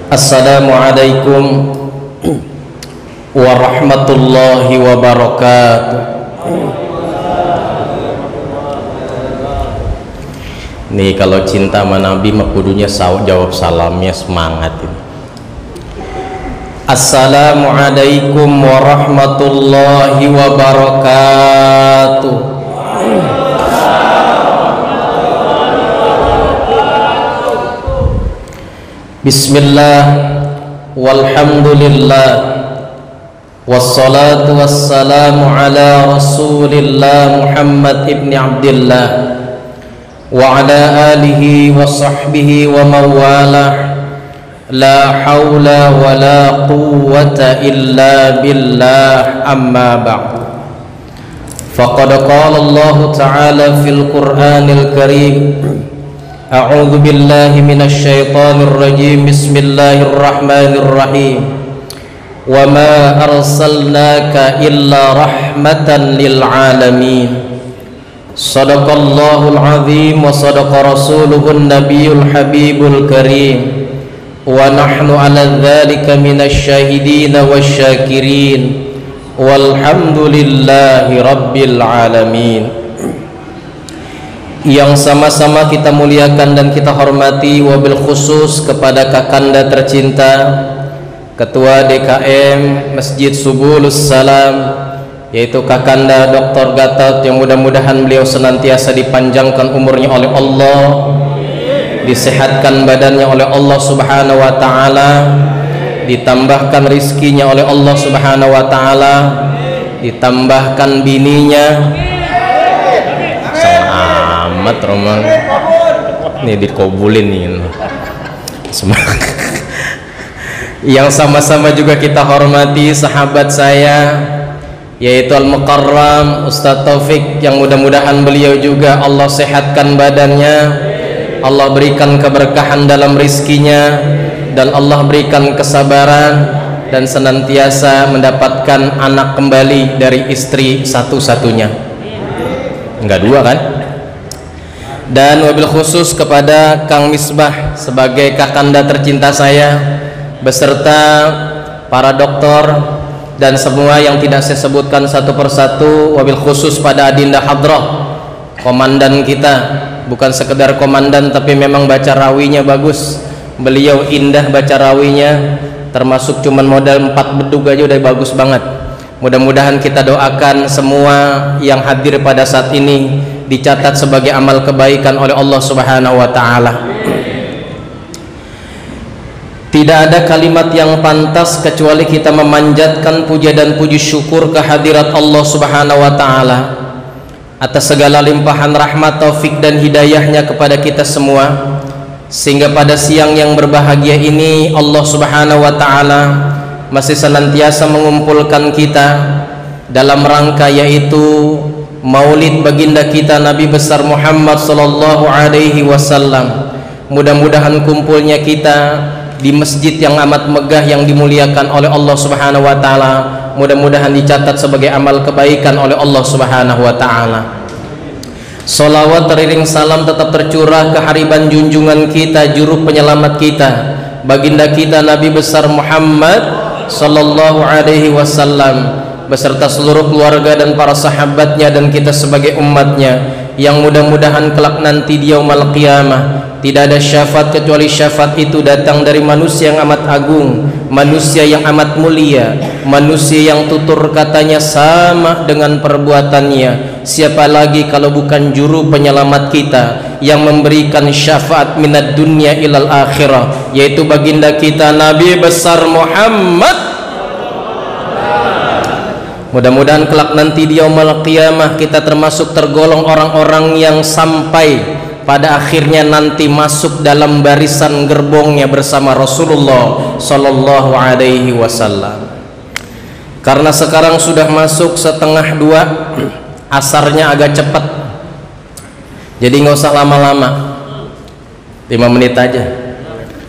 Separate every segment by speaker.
Speaker 1: Assalamualaikum warahmatullahi wabarakatuh. Nih kalau cinta sama Nabi mah kudunya jawab salamnya semangat ini. Assalamualaikum warahmatullahi wabarakatuh. Bismillah walhamdulillah wassalatu wassalamu ala rasulillah Muhammad ibn Abdillah wa ala alihi wa sahbihi wa mawalah. La hawla wa la quwwata illa billah, amma ba'du. Faqad qala Allah ta'ala fil Qur'anil Karim, a'udzu billahi minasy syaithanir rajim. Bismillahirrahmanirrahim. Wa ma arsalnaka illa rahmatan lil alamin. Shadaqallahul azim wa shadaqa rasuluhun nabiyul habibul karim. Wa nahnu ala dzalika minasy syahidin wasyakirin. Walhamdulillahi rabbil alamin. Yang sama-sama kita muliakan dan kita hormati, wabil khusus kepada kakanda tercinta Ketua DKM Masjid Subulus Salam, yaitu kakanda Dr. Gatot, yang mudah-mudahan beliau senantiasa dipanjangkan umurnya oleh Allah, disehatkan badannya oleh Allah Subhanahu wa taala, ditambahkan rizkinya oleh Allah Subhanahu wa taala, ditambahkan bininya amat Roman ini dikabulin nih semangat. Yang sama-sama juga kita hormati sahabat saya, yaitu Al-Mukarram Ustadz Taufik, yang mudah-mudahan beliau juga Allah sehatkan badannya, Allah berikan keberkahan dalam rizkinya, dan Allah berikan kesabaran dan senantiasa mendapatkan anak kembali dari istri satu-satunya, enggak dua kan. Dan wabil khusus kepada Kang Misbah sebagai kakanda tercinta saya, beserta para dokter dan semua yang tidak saya sebutkan satu persatu. Wabil khusus pada Adinda Hadrah, komandan kita, bukan sekedar komandan tapi memang baca rawinya bagus. Beliau indah baca rawinya, termasuk cuman modal 4 bedug aja udah bagus banget. Mudah-mudahan kita doakan semua yang hadir pada saat ini dicatat sebagai amal kebaikan oleh Allah Subhanahu wa taala. Tidak ada kalimat yang pantas kecuali kita memanjatkan puja dan puji syukur kehadirat Allah Subhanahu wa taala atas segala limpahan rahmat, taufik dan hidayahnya kepada kita semua, sehingga pada siang yang berbahagia ini Allah Subhanahu wa taala masih senantiasa mengumpulkan kita dalam rangka yaitu Maulid baginda kita Nabi besar Muhammad sallallahu alaihi wasallam. Mudah-mudahan kumpulnya kita di masjid yang amat megah yang dimuliakan oleh Allah Subhanahu wa taala, mudah-mudahan dicatat sebagai amal kebaikan oleh Allah Subhanahu wa taala. Salawat teriring salam tetap tercurah ke hariban junjungan kita, juru penyelamat kita, baginda kita Nabi besar Muhammad sallallahu alaihi wasallam, beserta seluruh keluarga dan para sahabatnya dan kita sebagai umatnya, yang mudah-mudahan kelak nanti di yaumul qiyamah tidak ada syafaat kecuali syafaat itu datang dari manusia yang amat agung, manusia yang amat mulia, manusia yang tutur katanya sama dengan perbuatannya. Siapa lagi kalau bukan juru penyelamat kita yang memberikan syafaat minad dunya ilal akhirah, yaitu baginda kita Nabi besar Muhammad. Mudah-mudahan kelak nanti di yaumul qiyamah kita termasuk tergolong orang-orang yang sampai pada akhirnya nanti masuk dalam barisan gerbongnya bersama Rasulullah sallallahu alaihi wasallam. Karena sekarang sudah masuk 1:30, asarnya agak cepat, jadi nggak usah lama-lama, 5 menit aja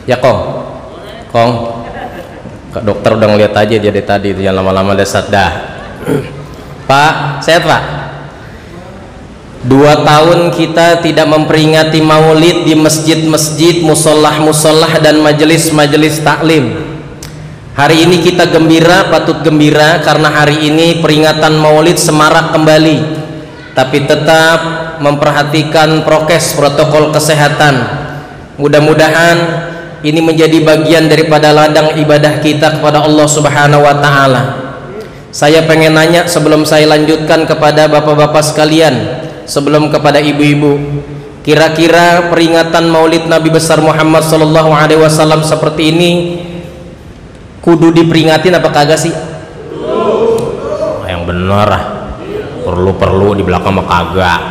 Speaker 1: ya Kong. Kak dokter udah ngeliat aja dia dari tadi, jangan lama-lama desat dah. Pak, sehat Pak? 2 tahun kita tidak memperingati maulid di masjid-masjid, musollah-musollah dan majelis-majelis taklim. Hari ini kita gembira, patut gembira karena hari ini peringatan maulid semarak kembali, tapi tetap memperhatikan prokes protokol kesehatan. Mudah-mudahan ini menjadi bagian daripada ladang ibadah kita kepada Allah Subhanahu wa Ta'ala. Saya pengen nanya sebelum saya lanjutkan kepada bapak-bapak sekalian, sebelum kepada ibu-ibu, kira-kira peringatan maulid Nabi besar Muhammad sallallahu alaihi wasallam seperti ini kudu diperingatin apa kagak sih? Yang bener ah, perlu di belakang mah kagak.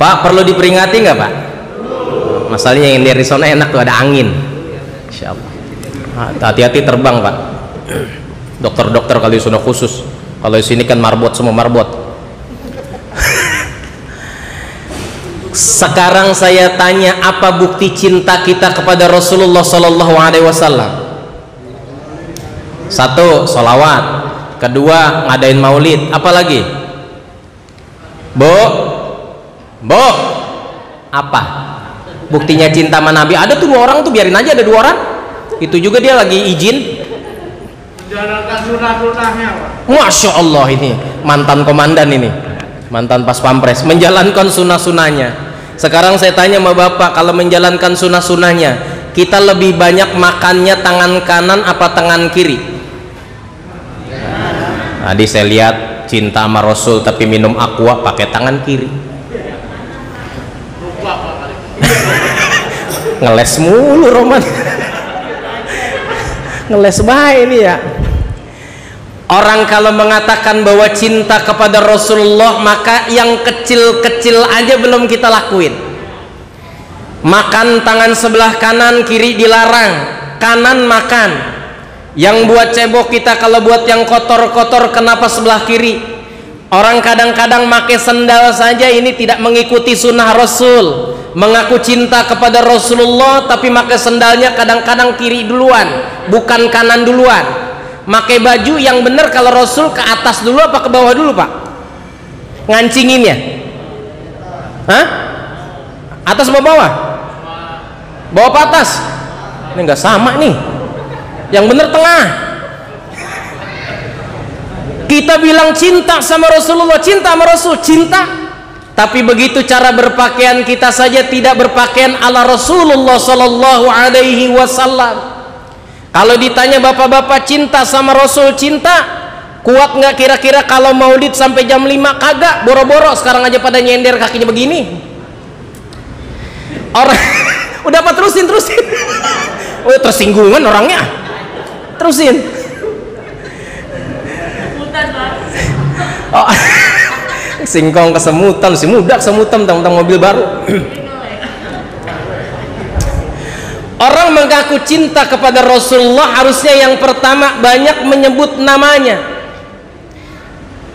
Speaker 1: Pak, perlu diperingati nggak Pak? Masalahnya yang dari sana enak tuh, ada angin. Insyaallah. Hati-hati terbang Pak. Dokter-dokter kali sudah khusus. Kalau di sini kan marbot, semua marbot. Sekarang saya tanya, apa bukti cinta kita kepada Rasulullah Sallallahu Alaihi Wasallam? 1. Sholawat. 2. Ngadain maulid. Apa lagi? Bu, apa buktinya cinta sama Nabi? Ada tuh 2 orang tuh, biarin aja ada 2 orang. Itu juga dia lagi izin.
Speaker 2: Menjalankan sunah-sunahnya, Pak.
Speaker 1: Masya Allah, ini mantan komandan, ini mantan pas pampres, menjalankan sunah-sunahnya. Sekarang saya tanya sama bapak, kalau menjalankan sunah-sunahnya, kita lebih banyak makannya tangan kanan apa tangan kiri? Tadi saya lihat cinta sama Rasul tapi minum aqua pakai tangan kiri. Ngeles mulu Roman. Ngeles baik ini ya. Orang kalau mengatakan bahwa cinta kepada Rasulullah, maka yang kecil-kecil aja belum kita lakuin. Makan tangan sebelah kanan, kiri dilarang. Kanan makan. Yang buat cebok kita kalau buat yang kotor-kotor, kenapa sebelah kiri? Orang kadang-kadang pakai sendal saja ini tidak mengikuti sunnah Rasul. Mengaku cinta kepada Rasulullah tapi pakai sendalnya kadang-kadang kiri duluan, bukan kanan duluan. Pakai baju yang benar kalau Rasul ke atas dulu apa ke bawah dulu Pak? Ngancinginnya? Hah? Atas bawah bawah? Bawah ke atas? Ini nggak sama nih. Yang benar tengah. Kita bilang cinta sama Rasulullah, cinta sama Rasul, cinta. Tapi begitu cara berpakaian kita saja tidak berpakaian ala Rasulullah Sallallahu Alaihi Wasallam. Kalau ditanya bapak-bapak cinta sama Rasul, cinta kuat nggak kira-kira kalau maulid sampai jam 5? Kagak, boro-boro sekarang aja pada nyender kakinya begini. Orang udah apa, terusin oh tersinggungan orangnya, terusin. Oh, singkong kesemutan, si muda kesemutan tentang mobil baru. Orang mengaku cinta kepada Rasulullah harusnya yang pertama banyak menyebut namanya.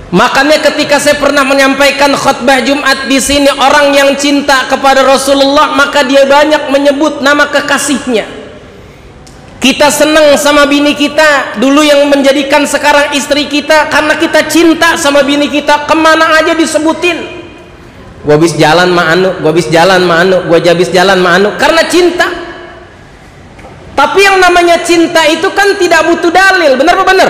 Speaker 1: Makanya ketika saya pernah menyampaikan khutbah Jumat di sini, orang yang cinta kepada Rasulullah maka dia banyak menyebut nama kekasihnya. Kita senang sama bini kita dulu yang menjadikan sekarang istri kita, karena kita cinta sama bini kita, kemana aja disebutin. Gua habis jalan ma anu, gua habis jalan ma anu, gua habis jalan ma anu, karena cinta. Tapi yang namanya cinta itu kan tidak butuh dalil, benar apa benar?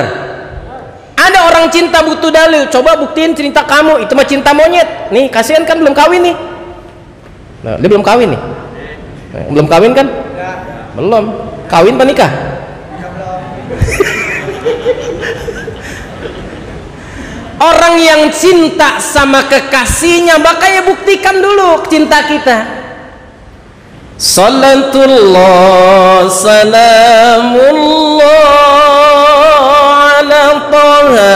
Speaker 1: Ada orang cinta butuh dalil, coba buktiin cinta kamu, itu mah cinta monyet. Nih kasihan kan belum kawin nih. Nah, dia belum kawin nih. Belum kawin kan? Belum. Kawin apa nikah? Orang yang cinta sama kekasihnya, makanya buktikan dulu cinta kita. Salatullah salamullah ala taha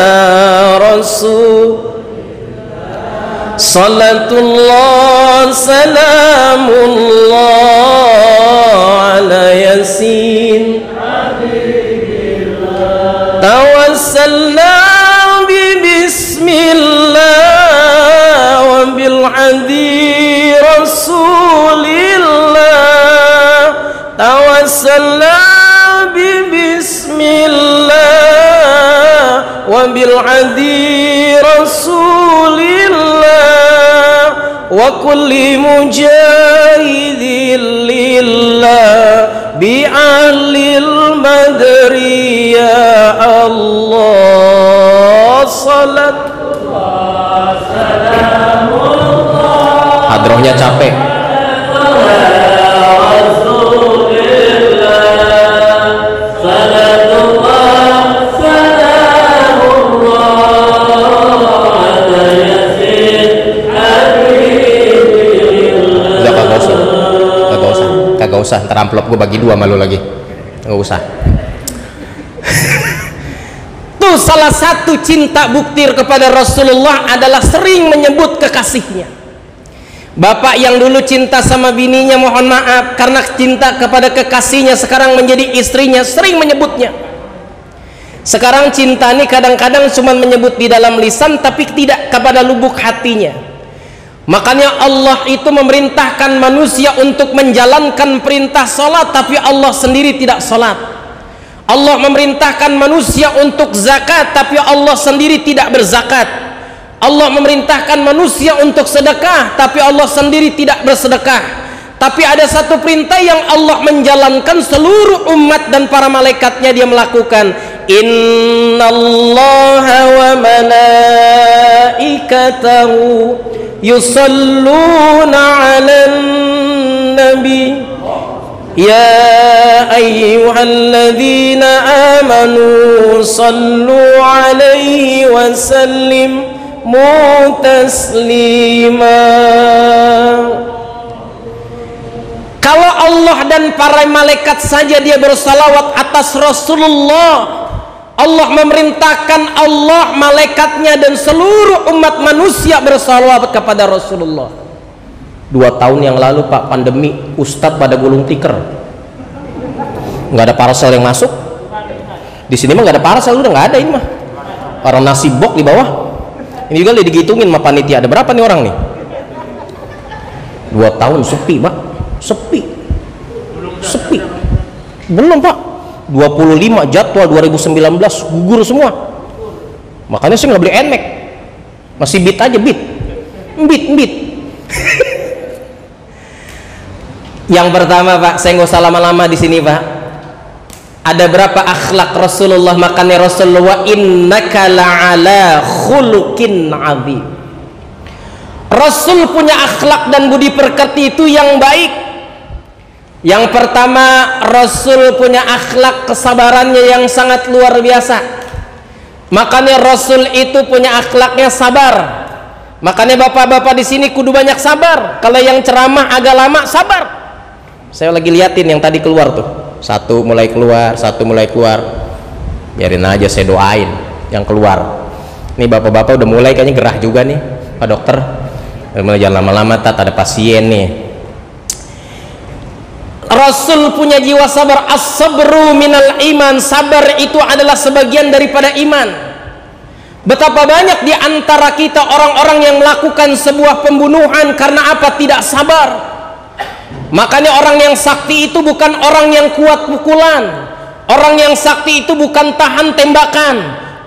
Speaker 1: rasul. Salatullah salamullah ala yasin. Tawassalna bi bismillah wa bil hadi rasulillah. Tawassalna bi bismillah wa bil hadi rasulillah. wa kulli mujahidin lillah bi ahlil madri ya Allah salat hadrohnya capek. Gak usah, ntar amplop gue bagi 2 malu lagi, gak usah. Tuh salah satu cinta bukti kepada Rasulullah adalah sering menyebut kekasihnya. Bapak yang dulu cinta sama bininya, mohon maaf, karena cinta kepada kekasihnya sekarang menjadi istrinya, sering menyebutnya. Sekarang cinta ini kadang-kadang cuma menyebut di dalam lisan tapi tidak kepada lubuk hatinya. Makanya Allah itu memerintahkan manusia untuk menjalankan perintah salat, tapi Allah sendiri tidak salat. Allah memerintahkan manusia untuk zakat, tapi Allah sendiri tidak berzakat. Allah memerintahkan manusia untuk sedekah, tapi Allah sendiri tidak bersedekah. Tapi ada satu perintah yang Allah menjalankan, seluruh umat dan para malaikatnya dia melakukan. Innallaha wa malaikatahu yusalluna 'alan nabi ya ayyuhalladzina amanu sallu 'alaihi wa sallimu taslima. Kalau Allah dan para malaikat saja dia bersalawat atas Rasulullah, Allah memerintahkan Allah, malaikatnya dan seluruh umat manusia bersalawat kepada Rasulullah. 2 tahun yang lalu Pak, pandemi, ustadz pada gulung tikar, nggak ada parcel yang masuk. Di sini mah nggak ada parcel, udah nggak ada ini mah. Orang nasi box di bawah. Ini juga digitungin sama panitia, ada berapa nih orang nih? 2 tahun sepi Pak, sepi. Belum Pak. 25 jadwal 2019 gugur semua. Makanya saya nggak beli NMAX, masih beat aja, beat. Yang pertama Pak, saya nggak usah lama-lama di sini Pak. Ada berapa akhlak Rasulullah? Makanya Rasulullah innaka la'ala khuluqin azim. Rasul punya akhlak dan budi pekerti itu yang baik. Yang pertama, Rasul punya akhlak kesabarannya yang sangat luar biasa. Makanya Rasul itu punya akhlaknya sabar. Makanya bapak-bapak di sini kudu banyak sabar. Kalau yang ceramah agak lama, sabar. Saya lagi liatin yang tadi keluar tuh. Satu mulai keluar. Biarin aja, saya doain yang keluar. Ini bapak-bapak udah mulai kayaknya gerah juga nih, Pak Dokter. Mulai jangan lama-lama, ada pasien nih. Rasul punya jiwa sabar. As-sabru minal iman. Sabar itu adalah sebagian daripada iman. Betapa banyak di antara kita orang-orang yang melakukan sebuah pembunuhan karena apa? Tidak sabar. Makanya orang yang sakti itu bukan orang yang kuat pukulan. Orang yang sakti itu bukan tahan tembakan.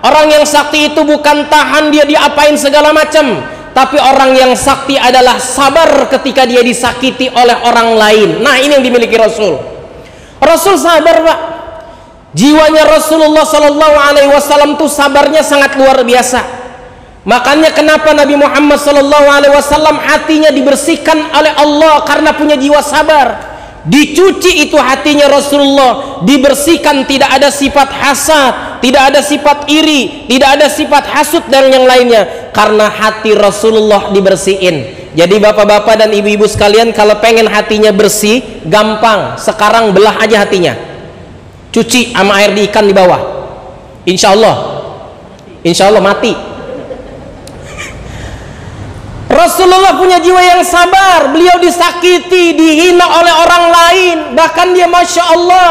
Speaker 1: Orang yang sakti itu bukan tahan dia diapain segala macam. Tapi orang yang sakti adalah sabar ketika dia disakiti oleh orang lain. Nah, ini yang dimiliki Rasul. Rasul sabar Pak. Jiwanya Rasulullah Sallallahu Alaihi Wasallam itu sabarnya sangat luar biasa. Makanya kenapa Nabi Muhammad Sallallahu Alaihi Wasallam hatinya dibersihkan oleh Allah karena punya jiwa sabar. Dicuci itu hatinya Rasulullah, dibersihkan, tidak ada sifat hasad, tidak ada sifat iri, tidak ada sifat hasud dan yang lainnya, karena hati Rasulullah dibersihin. Jadi bapak-bapak dan ibu-ibu sekalian, kalau pengen hatinya bersih gampang, sekarang belah aja hatinya, cuci sama air di ikan di bawah, insya Allah mati. Rasulullah punya jiwa yang sabar. Beliau disakiti, dihina oleh orang lain, bahkan dia Masya Allah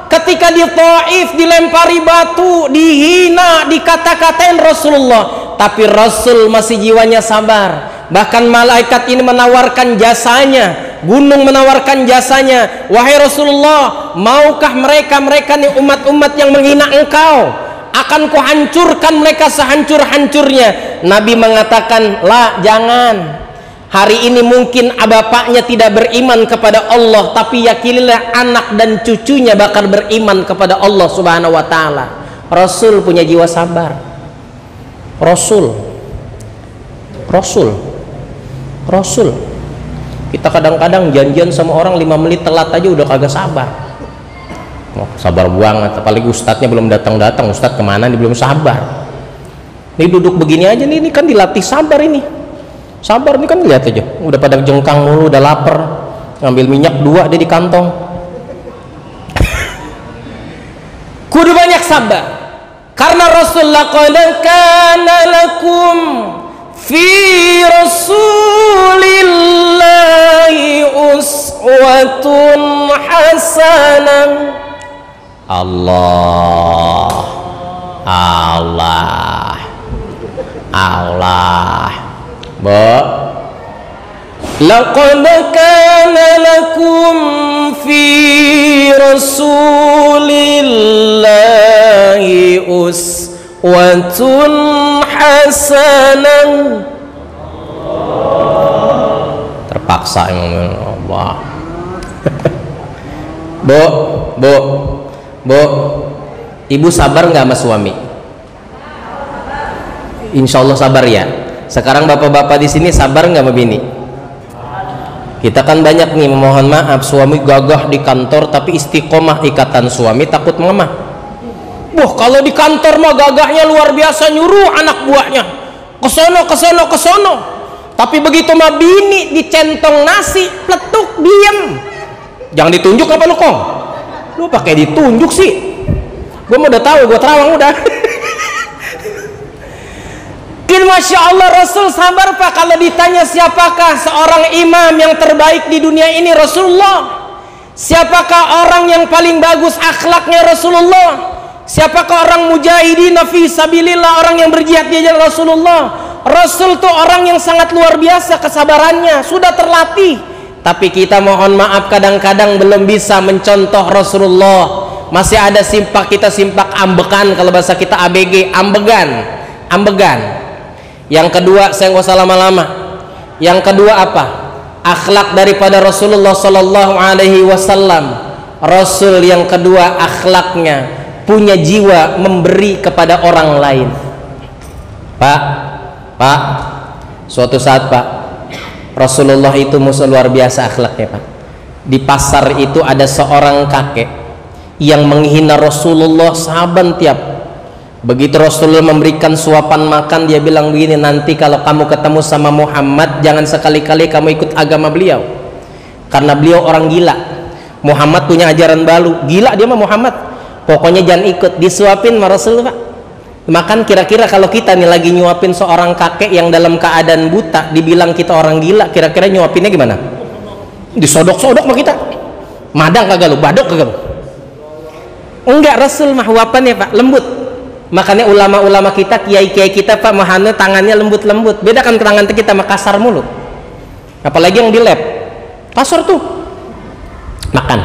Speaker 1: ketika di Taif dilempari batu, dihina, dikata-katain Rasulullah, tapi Rasul masih jiwanya sabar. Bahkan malaikat ini menawarkan jasanya, gunung menawarkan jasanya, wahai Rasulullah, maukah mereka nih umat-umat yang menghina engkau, akan kuhancurkan mereka sehancur-hancurnya. Nabi mengatakan, la, jangan. Hari ini mungkin bapaknya tidak beriman kepada Allah, tapi yakinilah anak dan cucunya bakal beriman kepada Allah Subhanahu wa taala. Rasul punya jiwa sabar. Rasul. Kita kadang-kadang janjian sama orang 5 menit telat aja udah kagak sabar. Oh, sabar banget, apalagi ustadznya belum datang-datang. Ustadz kemana nih, belum sabar. Ini duduk begini aja nih, ini kan dilatih sabar ini. Sabar nih kan, lihat aja udah pada jengkang mulu, udah lapar, ngambil minyak 2 dia di kantong. Kudu banyak sabar, karena Rasulullah qad kana lakum fi rasulillahi uswatun hasanah. Allah laqad kana lakum fi rasulillahi uswatun hasanah. Terpaksa emang Allah. Bu, ibu sabar nggak sama suami? Insya Allah sabar ya. Sekarang bapak-bapak di sini sabar nggak sama bini? Kita kan banyak nih, memohon maaf, suami gagah di kantor tapi istiqomah ikatan suami takut melemah. Kalau di kantor mah gagahnya luar biasa, nyuruh anak buahnya kesono. Tapi begitu mah bini dicentong nasi, pletuk diem. Jangan ditunjuk apa lu kong? Lu pakai ditunjuk sih. Gue mau udah tahu, gue terawang udah. Masya Allah, Rasul sabar Pak. Kalau ditanya siapakah seorang imam yang terbaik di dunia ini, Rasulullah. Siapakah orang yang paling bagus akhlaknya, Rasulullah. Siapakah orang mujahidin fi sabilillah, orang yang berjihad di jalan Rasulullah. Rasul tuh orang yang sangat luar biasa kesabarannya, sudah terlatih. Tapi kita mohon maaf kadang-kadang belum bisa mencontoh Rasulullah. Masih ada simpak ambekan, kalau bahasa kita ABG, ambegan. Yang kedua, saya nggak usah lama-lama. Yang kedua apa? Akhlak daripada Rasulullah Sallallahu Alaihi Wasallam. Rasul yang kedua akhlaknya punya jiwa memberi kepada orang lain. Pak, suatu saat Pak, Rasulullah itu musuh luar biasa akhlaknya Pak. Di pasar itu ada seorang kakek yang menghina Rasulullah saban tiap. Begitu Rasulullah memberikan suapan makan, dia bilang begini, nanti kalau kamu ketemu sama Muhammad jangan sekali-kali kamu ikut agama beliau, karena beliau orang gila. Muhammad punya ajaran baru, gila dia mah Muhammad. Pokoknya jangan ikut. Disuapin sama Rasulullah Pak. Makan, kira-kira kalau kita nih lagi nyuapin seorang kakek yang dalam keadaan buta, dibilang kita orang gila, kira-kira nyuapinnya gimana? Disodok-sodok sama kita. Madang kagak lu, badok kagak lu? Enggak, Rasul mah wapannya Pak lembut. Makanya ulama-ulama kita, kiai-kiai kita Pak, mahane tangannya lembut-lembut. Beda kan tangan kita mah kasar mulu. Apalagi yang di lab, kasar tuh. Makan.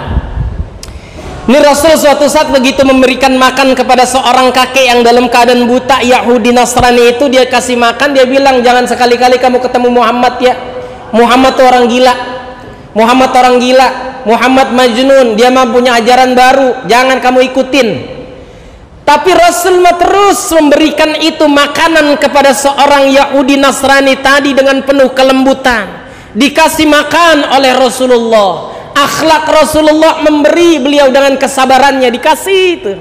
Speaker 1: Ini Rasul suatu saat begitu memberikan makan kepada seorang kakek yang dalam keadaan buta, Yahudi Nasrani itu, dia kasih makan, dia bilang jangan sekali-kali kamu ketemu Muhammad ya. Muhammad tuh orang gila. Muhammad Majnun, dia mah punya ajaran baru, jangan kamu ikutin. Tapi Rasul terus memberikan itu makanan kepada seorang Yahudi Nasrani tadi dengan penuh kelembutan. Dikasih makan oleh Rasulullah. Akhlak Rasulullah memberi, beliau dengan kesabarannya dikasih itu.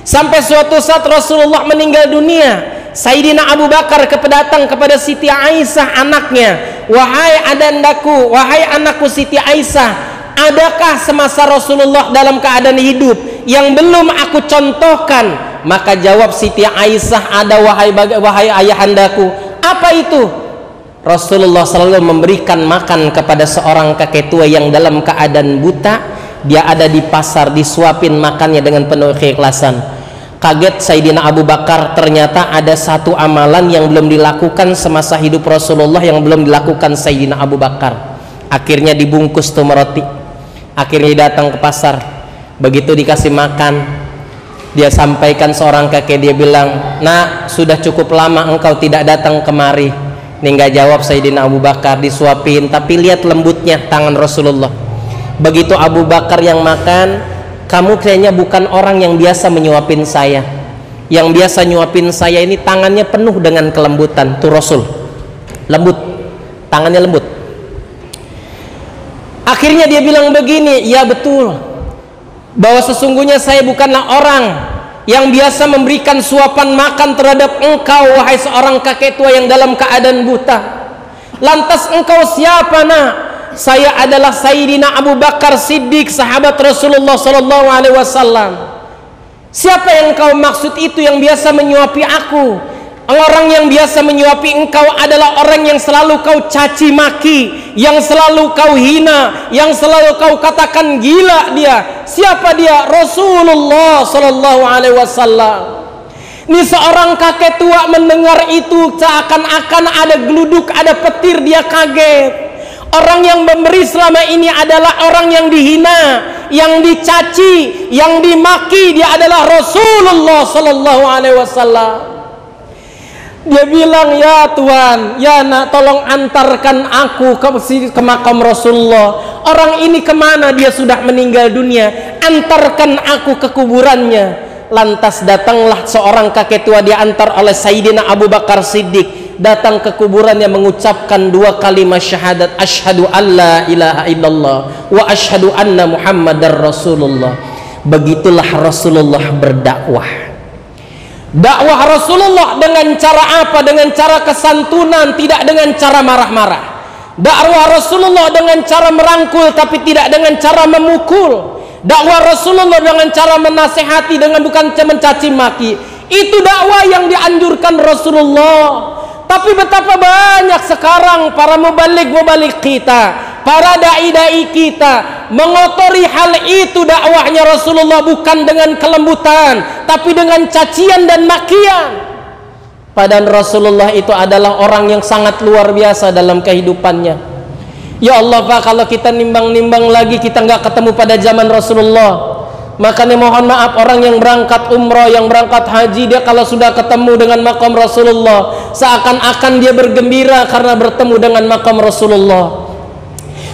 Speaker 1: Sampai suatu saat Rasulullah meninggal dunia, Sayyidina Abu Bakar datang kepada Siti Aisyah anaknya. Wahai anakku Siti Aisyah, adakah semasa Rasulullah dalam keadaan hidup yang belum aku contohkan? Maka jawab Siti Aisyah, ada wahai ayahandaku. Apa itu? Rasulullah selalu memberikan makan kepada seorang kakek tua yang dalam keadaan buta. Dia ada di pasar, disuapin makannya dengan penuh keikhlasan. Kaget Sayyidina Abu Bakar, ternyata ada satu amalan yang belum dilakukan semasa hidup Rasulullah, yang belum dilakukan Sayyidina Abu Bakar. Akhirnya dibungkus tuh roti. Akhirnya datang ke pasar. Begitu dikasih makan, dia sampaikan seorang kakek, dia bilang, "Nak, sudah cukup lama engkau tidak datang kemari. Ini nggak jawab Sayyidina Abu Bakar, disuapin, tapi lihat lembutnya tangan Rasulullah. Begitu Abu Bakar yang makan, kamu kayaknya bukan orang yang biasa menyuapin saya. Yang biasa nyuapin saya ini tangannya penuh dengan kelembutan. Tuh Rasul, lembut, tangannya lembut. Akhirnya dia bilang begini, ya betul, bahwa sesungguhnya saya bukanlah orang yang biasa memberikan suapan makan terhadap engkau, wahai seorang kakek tua yang dalam keadaan buta. Lantas engkau siapa, nak? Saya adalah Sayyidina Abu Bakar Siddiq, sahabat Rasulullah sallallahu alaihi wasallam. Siapa yang kau maksud itu yang biasa menyuapi aku? Orang yang biasa menyuapi engkau adalah orang yang selalu kau caci maki, yang selalu kau hina, yang selalu kau katakan gila dia. Siapa dia? Rasulullah sallallahu alaihi wasallam. Ini seorang kakek tua mendengar itu seakan-akan ada geluduk, ada petir, dia kaget. Orang yang memberi selama ini adalah orang yang dihina, yang dicaci, yang dimaki, dia adalah Rasulullah sallallahu alaihi wasallam. Dia bilang, ya Tuhan, ya nak, tolong antarkan aku ke makam Rasulullah. Orang ini kemana? Dia sudah meninggal dunia. Antarkan aku ke kuburannya. Lantas datanglah seorang kakek tua, diantar oleh Sayyidina Abu Bakar Siddiq. Datang ke kuburannya mengucapkan 2 kalimat syahadat, asyhadu an la ilaha illallah wa asyhadu anna Muhammadar Rasulullah. Begitulah Rasulullah berdakwah. Dakwah Rasulullah dengan cara apa? Dengan cara kesantunan, tidak dengan cara marah-marah. Dakwah Rasulullah dengan cara merangkul, tapi tidak dengan cara memukul. Dakwah Rasulullah dengan cara menasehati, dengan bukan mencaci maki. Itu dakwah yang dianjurkan Rasulullah. Tapi betapa banyak sekarang para mubalik kita, para dai-dai kita mengotori hal itu. Dakwahnya Rasulullah bukan dengan kelembutan, tapi dengan cacian dan makian. Padahal Rasulullah itu adalah orang yang sangat luar biasa dalam kehidupannya. Ya Allah Pak, kalau kita nimbang-nimbang lagi kita nggak ketemu pada zaman Rasulullah. Makanya mohon maaf, orang yang berangkat umrah, yang berangkat haji, dia kalau sudah ketemu dengan makam Rasulullah seakan-akan dia bergembira karena bertemu dengan makam Rasulullah.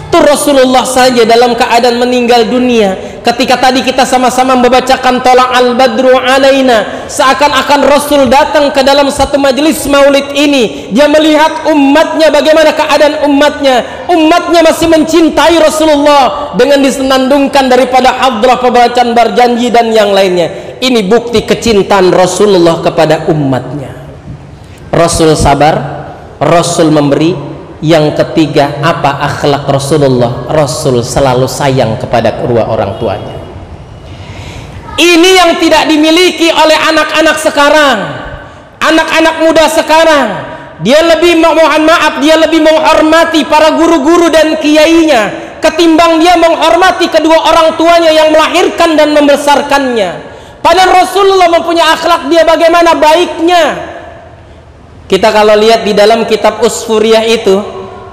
Speaker 1: Itu Rasulullah saja dalam keadaan meninggal dunia. Ketika tadi kita sama-sama membacakan Tolak al-Badru alaina, seakan-akan Rasul datang ke dalam satu majelis maulid ini. Dia melihat umatnya, bagaimana keadaan umatnya. Umatnya masih mencintai Rasulullah dengan disenandungkan daripada hadrah, pembacaan berjanji dan yang lainnya. Ini bukti kecintaan Rasulullah kepada umatnya. Rasul sabar, Rasul memberi. Yang ketiga, apa akhlak Rasulullah? Rasul selalu sayang kepada kedua orang tuanya. Ini yang tidak dimiliki oleh anak-anak sekarang. Anak-anak muda sekarang, dia lebih, mohon maaf, dia lebih menghormati para guru-guru dan kiainya ketimbang dia menghormati kedua orang tuanya yang melahirkan dan membesarkannya. Padahal Rasulullah mempunyai akhlak dia bagaimana baiknya. Kita kalau lihat di dalam kitab Usfuriyah itu,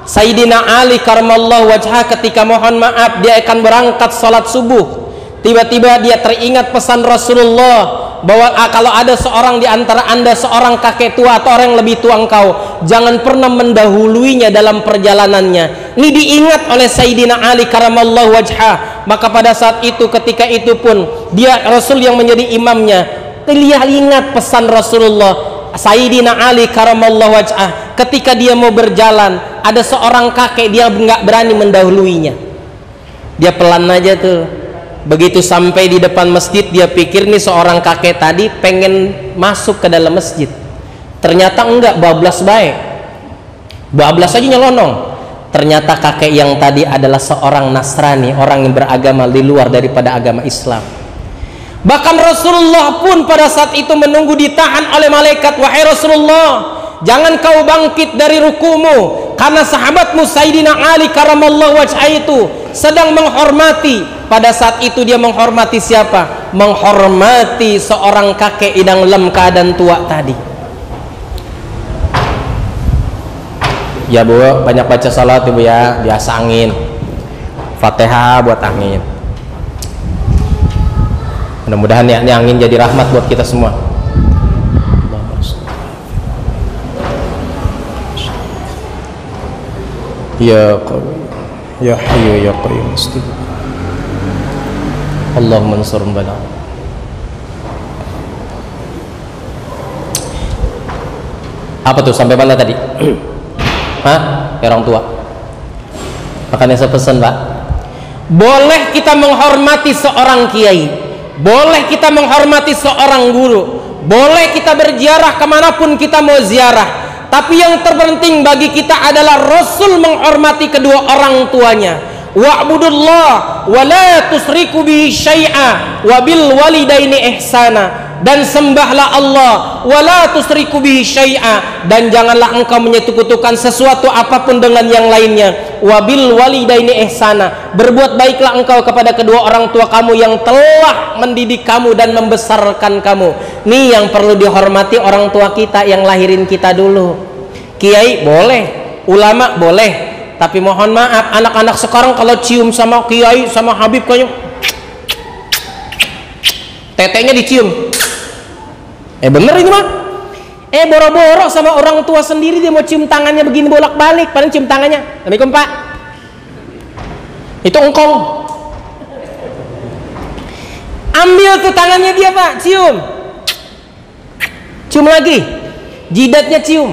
Speaker 1: Sayyidina Ali karamallahu wajhah ketika mohon maaf dia akan berangkat salat subuh, tiba-tiba dia teringat pesan Rasulullah bahwa kalau ada seorang di antara anda, seorang kakek tua atau orang yang lebih tua engkau, jangan pernah mendahuluinya dalam perjalanannya. Ini diingat oleh Sayyidina Ali karamallahu wajhah. Maka pada saat itu, ketika itu pun dia, Rasul yang menjadi imamnya, dia ingat pesan Rasulullah. Sayyidina Ali karamallahu wajhah ketika dia mau berjalan, ada seorang kakek, dia nggak berani mendahuluinya. Dia pelan aja tuh. Begitu sampai di depan masjid, dia pikir nih seorang kakek tadi pengen masuk ke dalam masjid. Ternyata enggak, bablas baik. Bablas aja nyelonong. Ternyata kakek yang tadi adalah seorang Nasrani, orang yang beragama di luar daripada agama Islam. Bahkan Rasulullah pun pada saat itu menunggu ditahan oleh malaikat. Wahai Rasulullah, jangan kau bangkit dari rukumu, karena sahabatmu Sayyidina Ali karamallahu wajhah itu sedang menghormati. Pada saat itu dia menghormati siapa? Menghormati seorang kakek yang dalam keadaan tua tadi. Ya Bu, banyak baca salat Ibu ya, biasa angin. Fatihah buat angin. Mudah-mudahan ya, ini angin jadi rahmat buat kita semua. Ya Qawi Ya Hayyu Ya Qayyum Astaghfir. Allahumma ansur bala. Apa tuh sampai mana tadi? Hah? Ya orang tua. Makanya saya pesan, Pak, boleh kita menghormati seorang kiai, boleh kita menghormati seorang guru, boleh kita berziarah kemanapun kita mau ziarah, tapi yang terpenting bagi kita adalah Rasul menghormati kedua orang tuanya. Wa'budullah wa la tusriku bihi syai'a wa bil walidaini ihsana. Dan sembahlah Allah wa la tusriku bihi syai'a, dan janganlah engkau menyekutukan sesuatu apapun dengan yang lainnya. Wa bil walidaini ihsana. Berbuat baiklah engkau kepada kedua orang tua kamu yang telah mendidik kamu dan membesarkan kamu. Nih yang perlu dihormati, orang tua kita yang lahirin kita dulu. Kiai boleh, ulama boleh, tapi mohon maaf, anak-anak sekarang kalau cium sama kiai sama habib kayak tetenya dicium. Bener ini mah. Boro-boro sama orang tua sendiri dia mau cium tangannya begini bolak-balik, padahal cium tangannya. Assalamualaikum Pak. Itu engkong. Ambil tuh tangannya dia Pak, cium. Cium lagi. Jidatnya cium.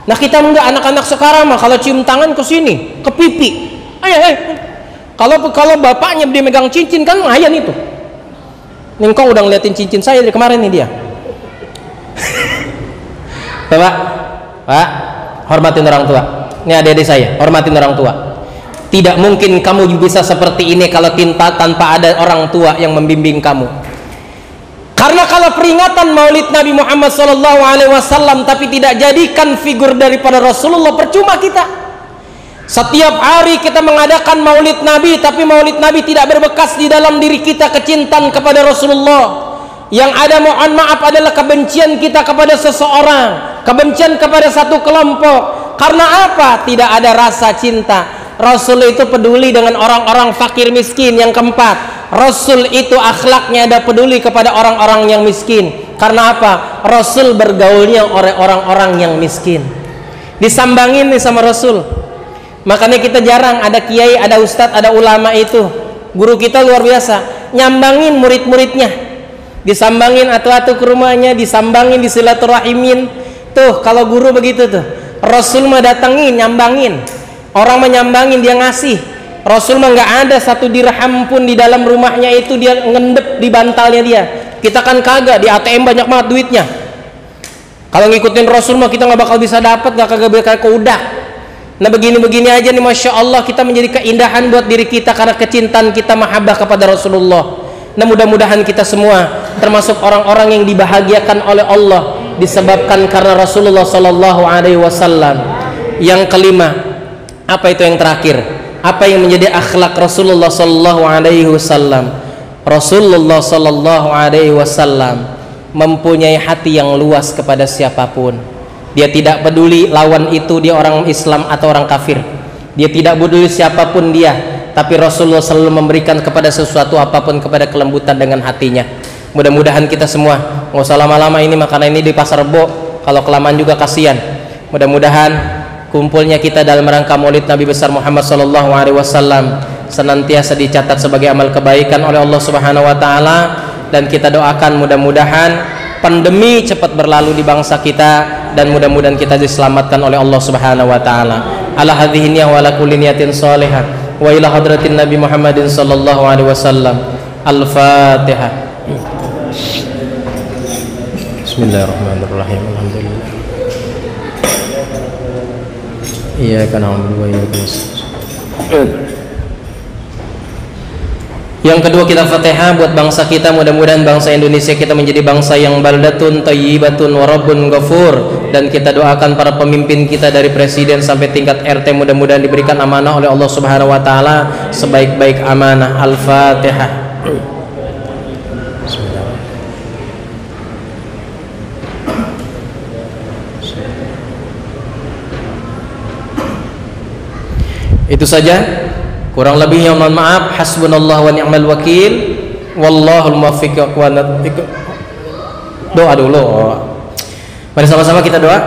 Speaker 1: Nah kita enggak, anak-anak sekarang mah kalau cium tangan ke sini, ke pipi. Kalau bapaknya dia megang cincin kan lumayan itu. Nih kau udah ngeliatin cincin saya dari kemarin nih dia. Pak, hormatin orang tua. Ini adik-adik saya, hormatin orang tua. Tidak mungkin kamu bisa seperti ini kalau tanpa ada orang tua yang membimbing kamu. Karena kalau peringatan Maulid Nabi Muhammad SAW tapi tidak jadikan figur daripada Rasulullah, percuma kita. Setiap hari kita mengadakan Maulid Nabi, tapi Maulid Nabi tidak berbekas di dalam diri kita kecintaan kepada Rasulullah. Yang ada, mohon maaf, adalah kebencian kita kepada seseorang, kebencian kepada satu kelompok. Karena apa? Tidak ada rasa cinta. Rasul itu peduli dengan orang-orang fakir miskin. Yang keempat, Rasul itu akhlaknya ada peduli kepada orang-orang yang miskin. Karena apa? Rasul bergaulnya oleh orang-orang yang miskin. Disambangin nih sama Rasul. Makanya kita jarang ada kiai, ada ustadz, ada ulama itu. Guru kita luar biasa, nyambangin murid-muridnya. Disambangin atu-atu ke rumahnya, disambangin, disilaturahimin. Tuh kalau guru begitu tuh. Rasul mah datengin, nyambangin. Orang menyambangin, dia ngasih. Rasul mah nggak ada satu dirham pun di dalam rumahnya itu dia ngendep di bantalnya dia. Kita kan kagak, di ATM banyak banget duitnya. Kalau ngikutin Rasul mah kita nggak bakal bisa dapat, nggak kagak bakal keudak. Nah begini-begini aja nih, Masya Allah, kita menjadi keindahan buat diri kita karena kecintaan kita, mahabbah kepada Rasulullah. Nah mudah-mudahan kita semua termasuk orang-orang yang dibahagiakan oleh Allah disebabkan karena Rasulullah Sallallahu Alaihi Wasallam. Yang kelima, apa itu yang terakhir? Apa yang menjadi akhlak Rasulullah Sallallahu Alaihi Wasallam? Rasulullah Sallallahu Alaihi Wasallam mempunyai hati yang luas kepada siapapun. Dia tidak peduli lawan itu dia orang Islam atau orang kafir. Dia tidak peduli siapapun dia. Tapi Rasulullah selalu memberikan kepada sesuatu apapun kepada kelembutan dengan hatinya. Mudah-mudahan kita semua, nggak usah lama-lama ini, makanan ini di Pasar Rebo, kalau kelamaan juga kasihan. Mudah-mudahan kumpulnya kita dalam rangka Maulid Nabi besar Muhammad SAW senantiasa dicatat sebagai amal kebaikan oleh Allah Subhanahu Wa Taala, dan kita doakan mudah-mudahan pandemi cepat berlalu di bangsa kita, dan mudah-mudahan kita diselamatkan oleh Allah Subhanahu Wa Taala. Ala hadhihi niyah wa ala kulli niyatin shalihah. Wa ila hadratin Nabi Muhammadin sallallahu alaihi wasallam. Al-Fatihah. Bismillahirrahmanirrahim. Alhamdulillah. Iyyaka na'budu wa iyyaka nasta'in. Yang kedua, kita Fatihah buat bangsa kita. Mudah-mudahan bangsa Indonesia kita menjadi bangsa yang baldatun thayyibatun wa rabbun ghafur. Dan kita doakan para pemimpin kita dari presiden sampai tingkat RT, mudah-mudahan diberikan amanah oleh Allah Subhanahu Wa Taala sebaik-baik amanah. Al-Fatihah. Itu saja, kurang lebihnya mohon maaf. Hasbunallah wa ni'mal wakil, wallahul muwaffiq wa doa dulu. Mari sama-sama kita doa.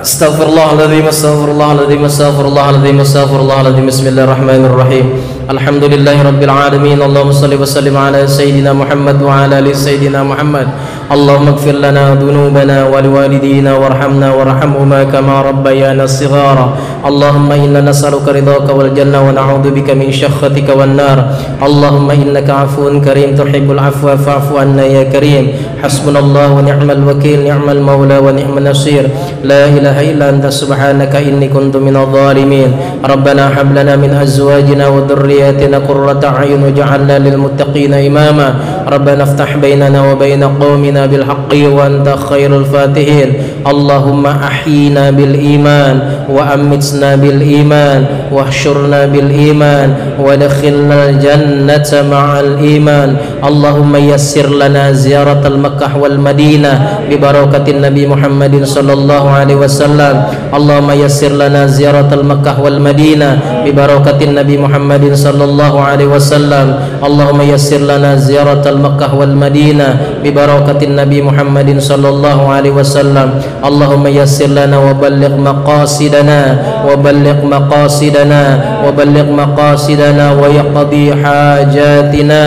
Speaker 1: Astaghfirullahaladzim, astaghfirullahaladzim, astaghfirullahaladzim, astaghfirullahaladzim. Bismillahirrahmanirrahim. Alhamdulillahi rabbil alamin. Allahumma salli wa sallim ala sayyidina Muhammad wa ala ali sayyidina Muhammad. Allahumma ighfir lana dhunubana wa liwalidina warhamna warhamhuma kama rabbayana shighara. Allahumma inna nas'aluka ridhaka wal jannah wa na'udzu bika min syakhatika wan nar. Allahumma innaka 'afuwun karim tuhibbul 'afwa fa'fu 'anna ya karim. Hasbunallahu wa ni'mal wakeel, ni'mal maula wa ni'man nasir. La ilaha illa anta subhanaka inni kuntu minadh dhalimin. Rabbana hab lana min azwajina wa dhurriyyatina qurrata a'yun waj'alna lil muttaqina imama. Rabbana iftah bainana wa baina qaumina bil haqqi wa anta khairul fatihin. Allahumma ahyina bil iman wa amitna bil iman wa ahsyurna bil iman wa adkhilna al jannata ma'al iman. Allahumma yassir lana ziyaratal Makkah wal Madinah bi barakatin Nabi Muhammadin sallallahu alaihi wasallam. Allahumma yassir lana ziyaratal Makkah wal Madinah bi barakatin Nabi Muhammadin sallallahu alaihi wasallam. Allahumma yassir lana ziyaratal Makkah wal Madinah bi barakatin Nabi Muhammadin sallallahu alaihi wasallam. Allahumma yassir lana wa balligh maqasidana wa balligh maqasidana wa balligh maqasidana wa yaqdi hajatina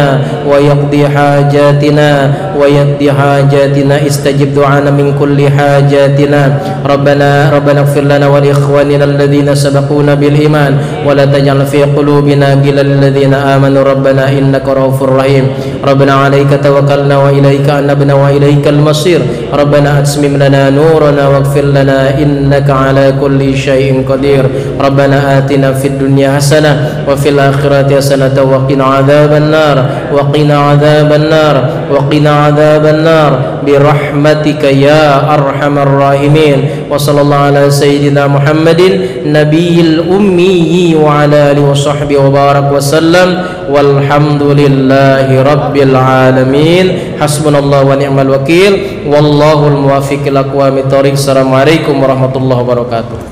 Speaker 1: wa yaqdi hajatina wa yaqdi hajatina. Istajib du'ana min kulli hajatina. Rabbana ighfir lana wa li ikhwanina alladhina sabaquna bil iman wa la taj'al fi qulubina ghillan lil ladzina amanu rabbana innaka ra'ufur rahim. Rabbana 'alaika tawakkalna wa ilaika anabna wa ilaikal masir. Rabbana atmim lana nurana waghfir lana innaka 'ala kulli syai'in qadir. Rabbana atina fid dunya hasanah wa fil akhirati hasanah wa qina 'adzaban nar wa qina 'adzaban nar wa qina 'adzaban nar bi rahmatika ya arhamar rahimin. Wa sallallahu ala sayyidina Muhammadin nabiyil ummi wa ala alihi wa sahbihi wa barak wa sallam walhamdulillahi rabbil alamin. Hasbunallahu wa ni'mal wakeel wallahul muwaffiq ila aqwamit thoriq. Assalamualaikum warahmatullahi wabarakatuh.